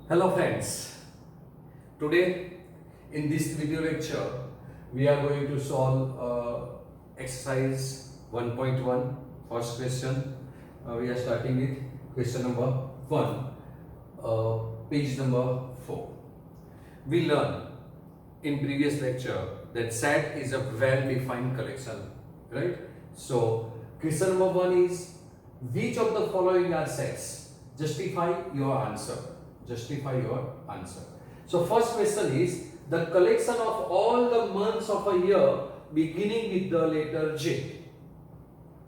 Hello friends, today in this video lecture we are going to solve exercise 1.1 first question. We are starting with question number 1, page number 4. We learned in previous lecture that set is a well-defined collection, right? So question number 1 is, which of the following are sets? Justify your answer. Justify your answer. So first question is, the collection of all the months of a year beginning with the letter J.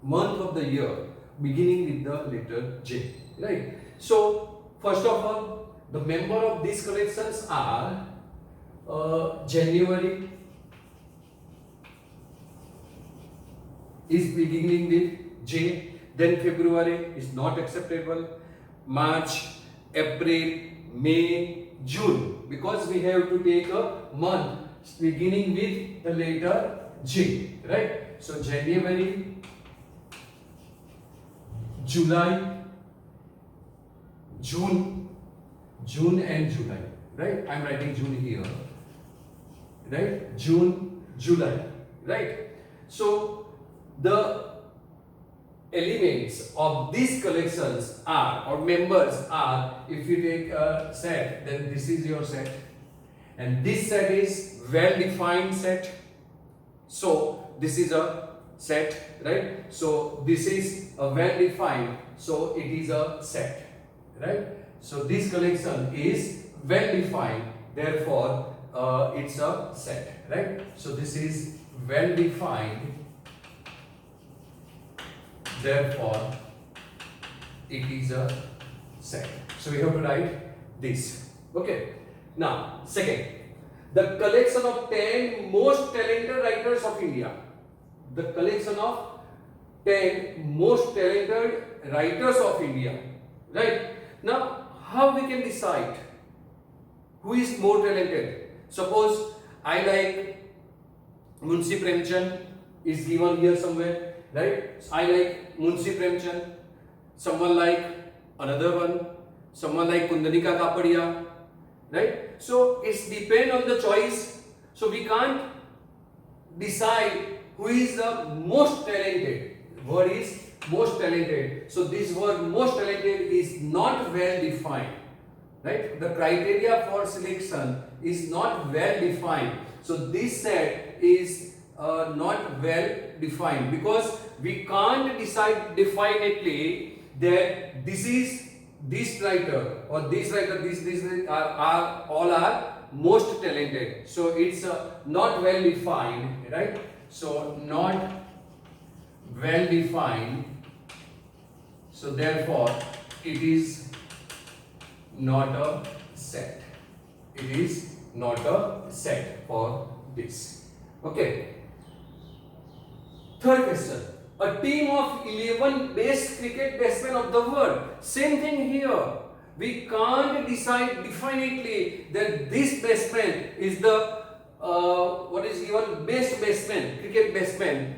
Month of the year beginning with the letter J, right? So first of all, the member of these collections are January is beginning with J, then February is not acceptable, March, April, May, June, because we have to take a month beginning with the letter J, right? So January, July, June and July, right? I'm writing June here, right? June, July, right? So the elements of these collections are, or members are, if you take a set, then this is your set, and this set is well defined set. So this is a set, right? So this is a well defined, so it is a set, right? So this collection is well defined, therefore it's a set, right? So this is well defined, therefore it is a set. So we have to write this. Okay. Now second, the collection of 10 most talented writers of India. The collection of 10 most talented writers of India, right? Now how we can decide who is more talented? Suppose I like Munshi Premchand, is given here somewhere, right? So I like Munshi Premchand. Someone like another one, someone like Kundanika Kapadia, right? So it's depend on the choice. So we can't decide who is the most talented. Word is most talented. So this word most talented is not well defined, right? The criteria for selection is not well defined. So this set is not well defined, because we can't decide definitely that this is this writer or this writer, this are all are most talented. So it's not well defined, right? So not well defined, so therefore it is not a set. It is not a set for this. Okay. Third question. A team of 11 best cricket batsmen of the world. Same thing here. We can't decide definitely that this batsman is the what is given best batsman, cricket batsman,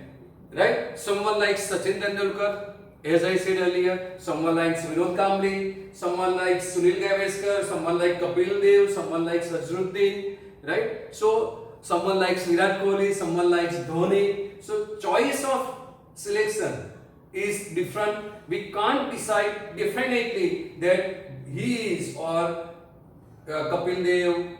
right? Someone like Sachin Tendulkar, as I said earlier, someone like Vinod Kambli, someone like Sunil Gavaskar, someone like Kapil Dev, someone like Sajruddin, right? So someone like Virat Kohli, someone like Dhoni. So choice of selection is different. We can't decide definitely that he is or Kapil Dev,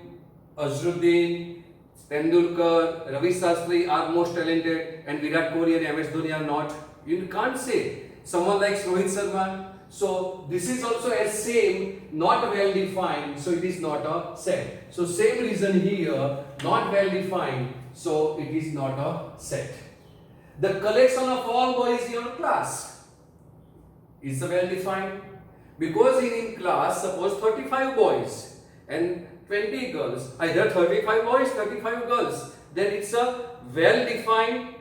Azharuddin, Tendulkar, Ravi Shastri are most talented and Virat Kohli and MS Dhoni are not. You can't say. Someone like Rohit Sharma. So this is also as same, not well defined, so it is not a set. So same reason here, not well defined, so it is not a set. The collection of all boys in your class is well defined, because in class suppose 35 boys and 20 girls, either 35 boys, 35 girls, then it's a well defined,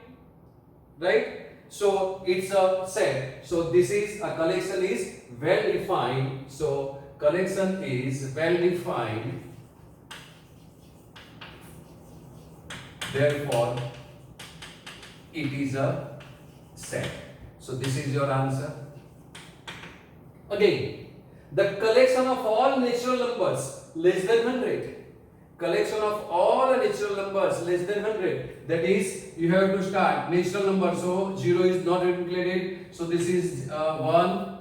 right? So it's a set. So this is a collection is well defined. So collection is well defined, therefore it is a set. So this is your answer. Again, The collection of all natural numbers less than 100. Collection of all natural numbers less than 100. That is, you have to start natural number. So 0 is not included. So this is 1,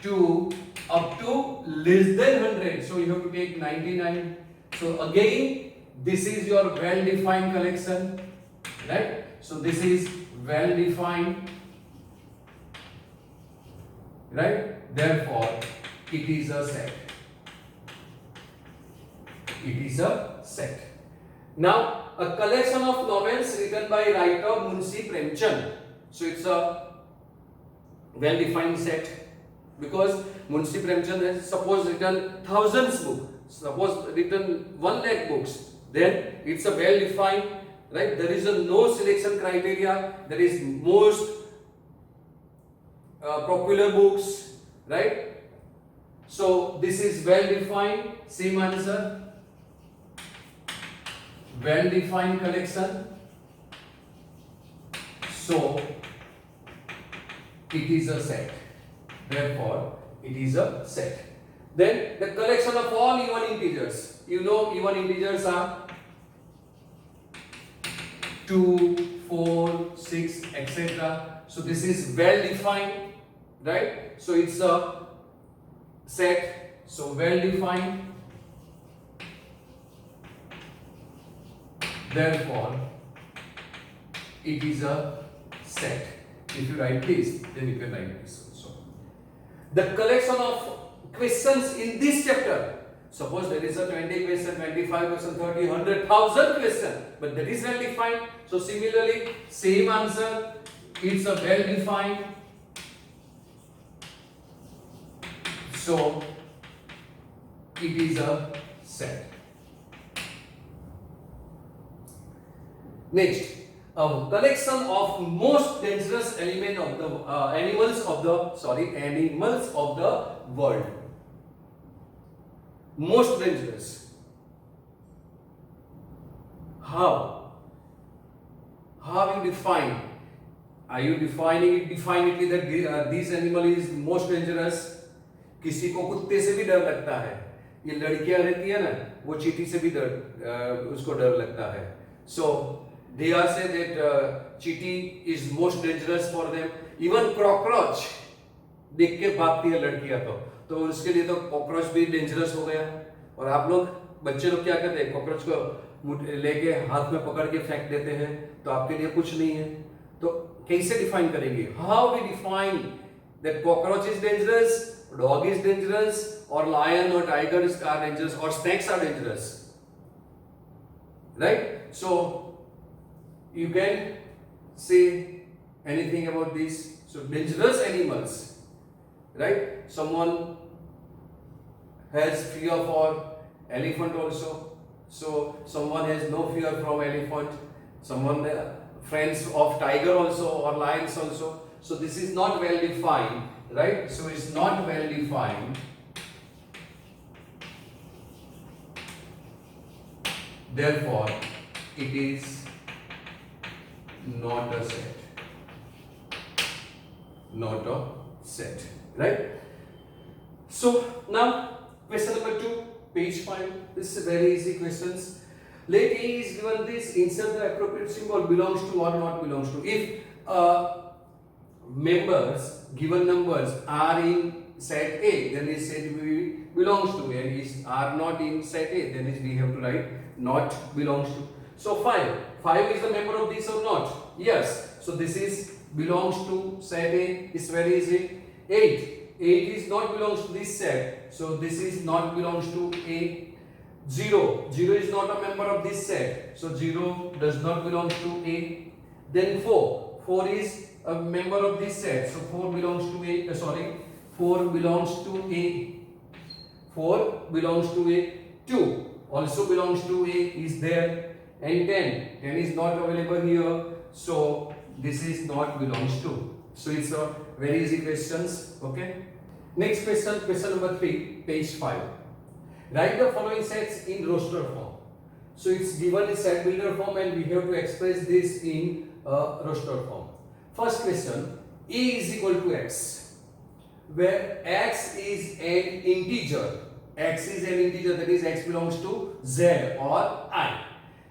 2, up to less than 100. So you have to take 99. So again, this is your well-defined collection, right? So this is well-defined, right? Therefore, it is a set. It is a set. Now, a collection of novels written by writer Munshi Premchand. So it's a well-defined set because Munshi Premchand has suppose written thousands books, suppose written 1 lakh books. Then it's a well-defined, right? There is a no selection criteria. There is most popular books, right? So this is well-defined. Same answer. Well-defined collection. So it is a set. Therefore, it is a set. Then the collection of all even integers. You know, even integers are 2, 4, 6, etc. So this is well-defined, right? So it's a set. So well-defined. Therefore, it is a set. If you write this, then you can write this also. The collection of questions in this chapter. Suppose there is a 20 question, 25 question, 30, 100,000 question, but that is well defined. So similarly, same answer. It's a well defined. So it is a set. Next, a collection of most dangerous element of the animals of the world. Most dangerous. How? How you define? Are you defining it definitely that this animal is most dangerous? किसी को कुत्ते से भी डर लगता है. ये लड़कियां रहती है ना, वो चींटी से भी उसको डर लगता है. So they are say that चींटी is most dangerous for them. Even cockroach देख के भागती है लड़कियां तो उसके लिए तो कॉकरोच भी डेंजरस हो गया. और आप लोग बच्चे लोग क्या करते हैं, कॉकरोच को लेके हाथ में पकड़ के फेंक देते हैं, तो आपके लिए कुछ नहीं है. तो कैसे डिफाइन करेंगे? How we define that cockroach is dangerous, dog is dangerous, और लायन और टाइगर आर डेंजरस, और snakes are dangerous, right? So you can say anything about this. So dangerous animals, right? Someone has fear for elephant also. So someone has no fear from elephant. Someone friends of tiger also or lions also. So this is not well defined, right? So it's not well defined. Therefore, it is not a set. Not a set. Right? So now question number 2, page 5. This is very easy questions. Let A is given this, insert the appropriate symbol belongs to or not belongs to. If members given numbers are in set A, then is said to belongs to, and is are not in set A, then is we have to write not belongs to. So 5 is the member of this or not? Yes. So this is belongs to set A. It's very easy. 8 is not belongs to this set, so this is not belongs to A. 0 is not a member of this set, so 0 does not belong to A. Then 4 is a member of this set, so 4 belongs to A. 4 belongs to A. 4 belongs to A. 2 also belongs to A, is there. And 10 is not available here, so this is not belongs to. So it's a very easy questions. Okay. Next question, question number 3, page 5. Write the following sets in roster form. So it's given in set builder form, and we have to express this in roster form. First question: A is equal to X. where x is an integer. X is an integer, that is x belongs to z or I.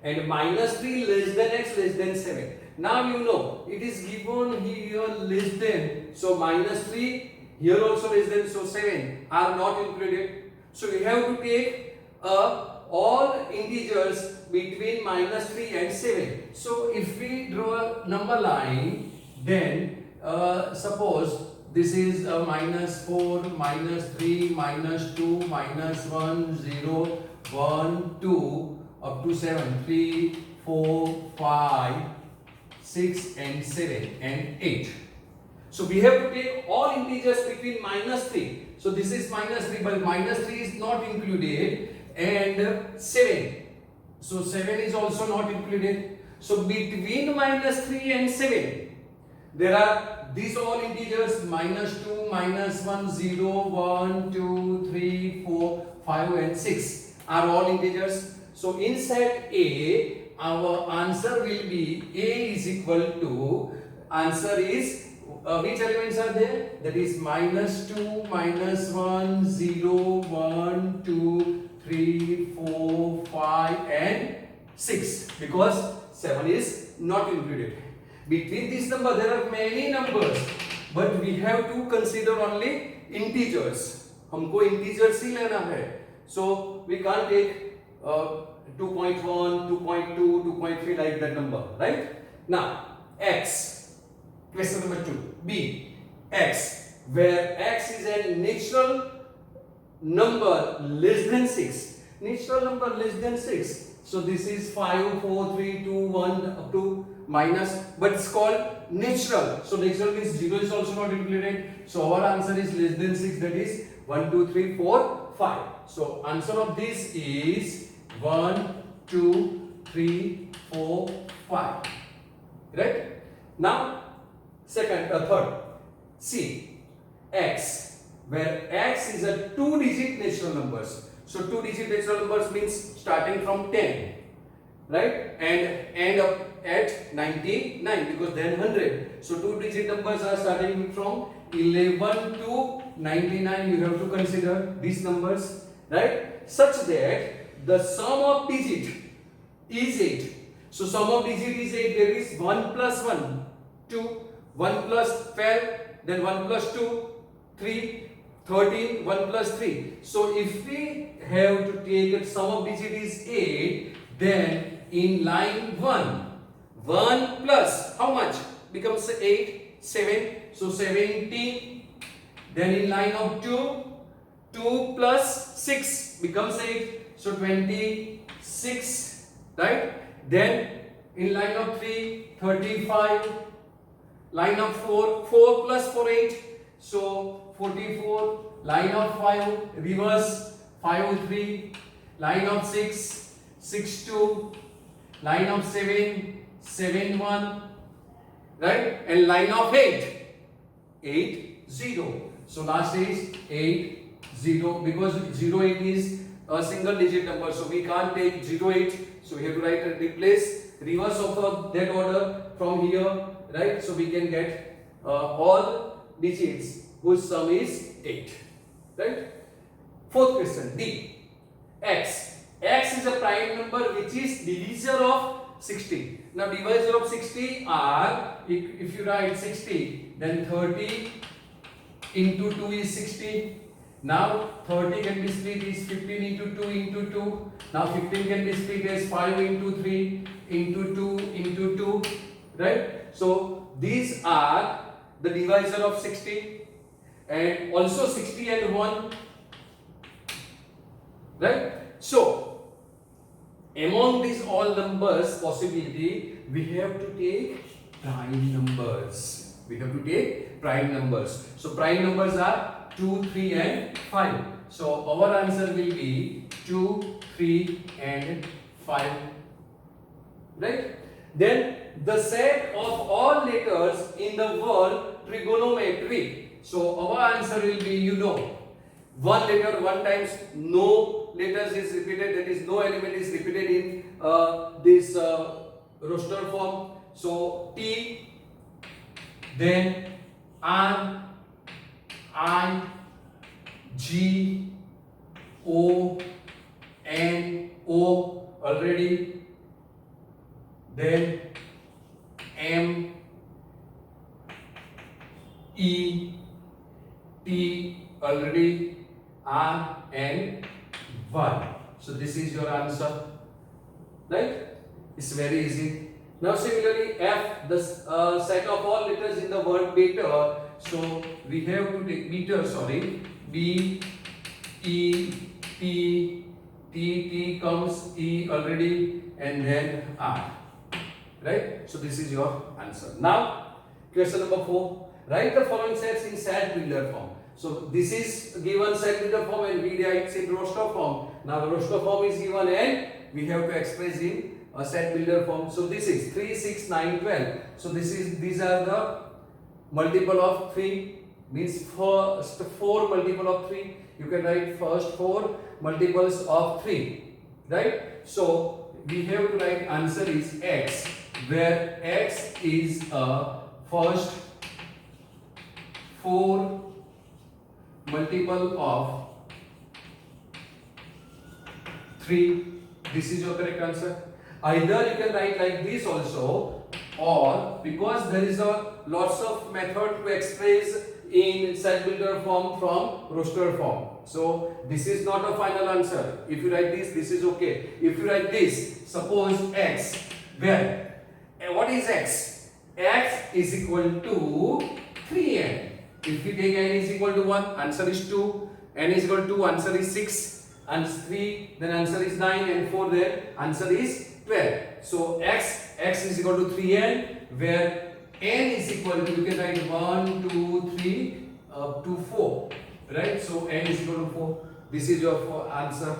And minus 3 less than x less than 7. Now you know it is given here less than, so minus 3 here also less than, so 7 are not included. So we have to take all integers between minus 3 and 7. So if we draw a number line, then suppose this is a minus 4, minus 3, minus 2, minus 1, 0, 1, 2, up to 7, 3, 4, 5, 6 and 7 and 8. So we have to take all integers between minus 3. So this is minus 3, but minus 3 is not included, and 7. So 7 is also not included. So between minus 3 and 7, there are these all integers minus 2, minus 1, 0, 1, 2, 3, 4, 5 and 6 are all integers. So inside A, our answer will be A is equal to, answer is, which elements are there? That is minus 2, minus 1, 0, 1, 2, 3, 4, 5 and 6, because 7 is not included. Between these numbers there are many numbers, but we have to consider only integers. हमको integers ही लेना है. So we can't take 2.1, 2.2, 2.3 like that number, right? Now x, question number 2. B, x, where x is a natural number less than 6. Natural number less than 6. So this is 5, 4, 3, 2, 1 up to minus, but it's called natural. So natural means 0 is also not included. So our answer is less than 6, that is 1, 2, 3, 4, 5. So answer of this is 1, 2, 3, 4, 5. Right? Now third. C, x, where x is a 2-digit natural numbers. So 2-digit natural numbers means starting from 10, right, and end up at 99, because then 100. So 2-digit numbers are starting from 11 to 99. You have to consider these numbers, right, such that the sum of digit is 8. So sum of digit is 8. There is 1 plus 1, 2, 1 plus 12, then 1 plus 2, 3, 13, 1 plus 3. So if we have to take a sum of digit is 8, then in line 1 plus how much becomes 8? 7. So 17. Then in line of 2 plus 6 becomes 8. So 26, right? Then in line of 3, 35. Line of 4 plus 4, 8. So 44. Line of 5, reverse, 5, 3. Line of 6, 6, 2. Line of 7, 7, 1. Right? And line of 8, 8, 0. So last is 8, 0, because 0, 8 is a single digit number. So we can't take 0, 8. So we have to write and replace reverse of that order from here. Right? So we can get all digits whose sum is 8. Right? Fourth question, D. X. X is a prime number which is divisor of 60. Now divisor of 60 are, if you write 60, then 30 into 2 is 60. Now 30 can be split is 15 into 2 into 2. Now 15 can be split as 5 into 3 into 2 into 2. Right? So these are the divisor of 60, and also 60 and 1. Right? So among these all numbers possibility, we have to take prime numbers. We have to take prime numbers. So prime numbers are 2, 3 and 5. So our answer will be 2, 3 and 5. Right? Then the set of all letters in the word trigonometry. So our answer will be, you know, one letter one times, no letters is repeated, that is no element is repeated in this roster form. So T, then R, I, G, O, N, O already, then M, E, T already, R and Y. So this is your answer, right? It's very easy. Now similarly F, the set of all letters in the word better. So we have to take meter, sorry, B, E, T, T comes, E already, and then R, right? So this is your answer. Now question number 4, write the following sets in set builder form. So this is given set builder form and we write set roster form. Now the roster form is given and we have to express in a set builder form. So this is 3, 6, 9, 12. So these are the multiple of 3, means first 4 multiple of 3. You can write first 4 multiples of 3, right? So we have to write answer is X, where X is a first 4 multiple of 3. This is your correct answer. Either you can write like this also, or because there is a lots of method to express in set builder form from roster form. So this is not a final answer. If you write this is okay. If you write this, suppose X, where what is X? X is equal to 3n. If we take n is equal to 1, answer is 2. N is equal to 2, answer is 6. And 3, then answer is 9, and 4, then answer is 12. So X is equal to 3n, where n is equal to, you can write 1, 2, 3 up to 4, right? So n is equal to 4. This is your answer.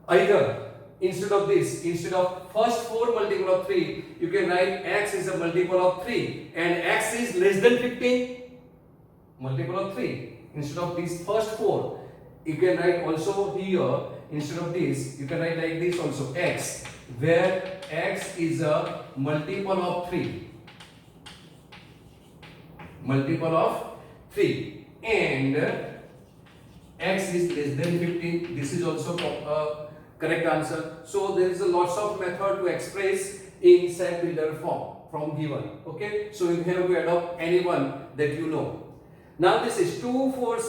Either instead of first 4 multiple of 3, you can write x is a multiple of 3 and x is less than 15, multiple of 3. Instead of these first 4, you can write also here, instead of this, you can write like this also, x, where x is a multiple of 3. Multiple of 3. And x is less than 15. This is also correct answer. So there is a lots of method to express in set builder form from given. Okay. So you have to adopt any one that you know. Now this is 2, 4,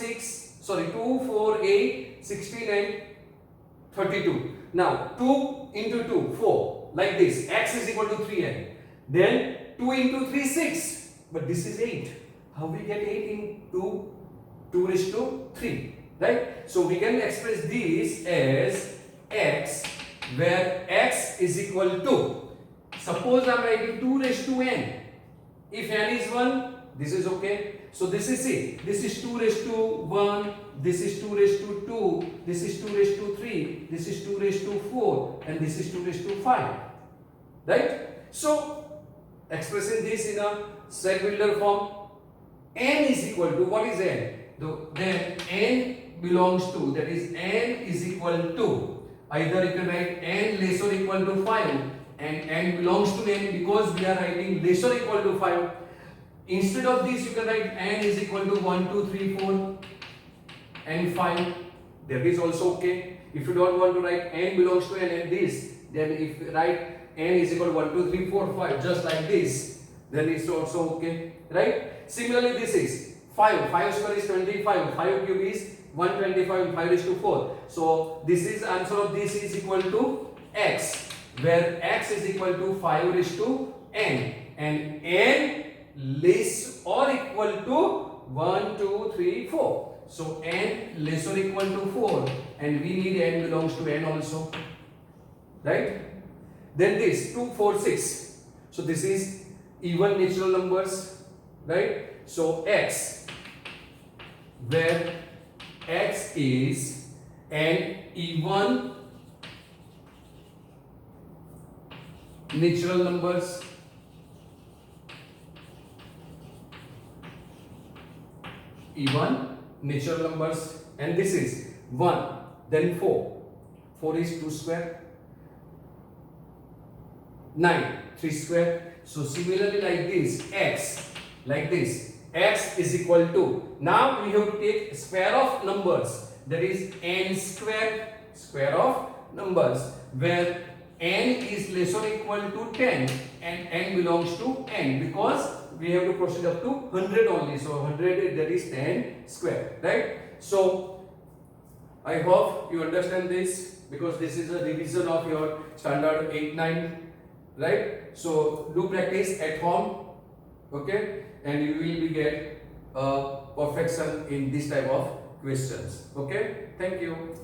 8, 16 and 32. Now 2 into 2, 4. Like this. X is equal to 3n. Then 2 into 3, 6. But this is 8. How we get 8 into 2 raised to 3? Right? So we can express this as x, where x is equal to, suppose I am writing 2 raised to n. If n is 1, this is okay. So this is it. This is 2 raised to 1, this is 2 raised to 2, this is 2 raised to 3, this is 2 raised to 4, and this is 2 raised to 5. Right? So expressing this in a set builder form, n is equal to, what is n? Then n belongs to, that is n is equal to, either you can write n less or equal to 5 and n belongs to n because we are writing less or equal to 5. Instead of this you can write n is equal to 1, 2, 3, 4 and 5. That is also okay. If you don't want to write n belongs to n and this, then if you write n is equal to 1, 2, 3, 4, 5 just like this, then it's also okay. Right? Similarly this is 5. 5 square is 25. 5 cube is 125. 5 is to 4. So this is answer of this is equal to x, where x is equal to 5 raised to n and n less or equal to 1, 2, 3, 4. So n less or equal to 4 and we need n belongs to n also. Right? Then this 2, 4, 6. So this is even natural numbers. Right? So x, where x is an even natural numbers. Even natural numbers, and this is 1, then 4. 4 is 2 square, 9, 3 square. So similarly like this, x, like this, x is equal to, now we have to take square of numbers, that is n square of numbers, where n is less or equal to 10 and n belongs to n, because we have to proceed up to 100 only. So 100, that is 10 square, right? So I hope you understand this, because this is a revision of your standard 8-9, right? So do practice at home, okay, and you will be get perfection in this type of questions. Okay, thank you.